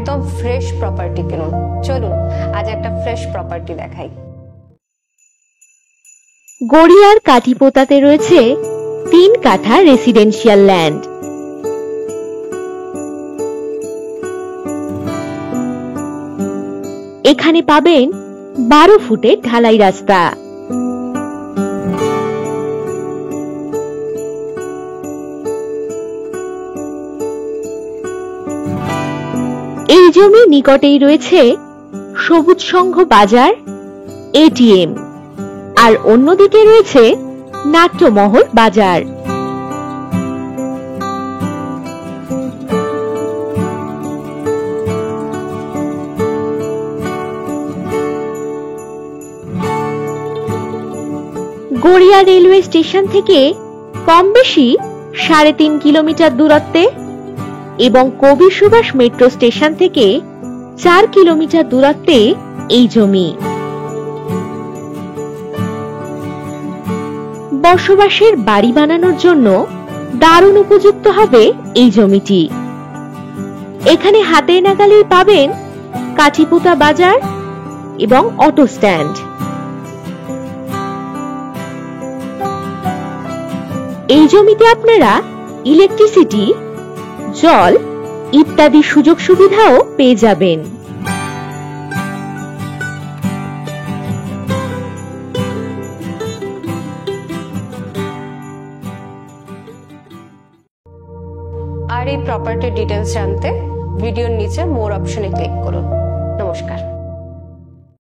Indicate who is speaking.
Speaker 1: একদম fresh property কিনুন। চলুন আজ একটা ফ্রেশ প্রপার্টি দেখাই।
Speaker 2: গড়িয়ার কাঠিপোতাতে রয়েছে 3 কাঠা রেসিডেন্সিয়াল ল্যান্ড। এখানে পাবেন 12 ফুটের ঢালাই রাস্তা। এই জমির নিকটেই রয়েছে সবুজ সংঘ বাজার, এটিএম, আর অন্যদিকে রয়েছে নাট্যমহল বাজার। গড়িয়া রেলওয়ে স্টেশন থেকে কম বেশি 3.5 কিলোমিটার দূরত্বে এবং কবি সুভাষ মেট্রো স্টেশন থেকে 4 কিলোমিটার দূরত্বে এই জমি। বসবাসের বাড়ি বানানোর জন্য দারুণ উপযুক্ত হবে এই জমিটি। এখানে হাতের নাগালেই পাবেন কাঠিপোতা বাজার এবং অটো স্ট্যান্ড। এই জমিতে আপনারা ইলেকট্রিসিটি, জল ইত্যাদি সুযোগ সুবিধাও পেয়ে যাবেন।
Speaker 1: আর এই প্রপার্টি ডিটেইলস জানতে ভিডিওর নিচে মোর অপশনে ক্লিক করুন। নমস্কার।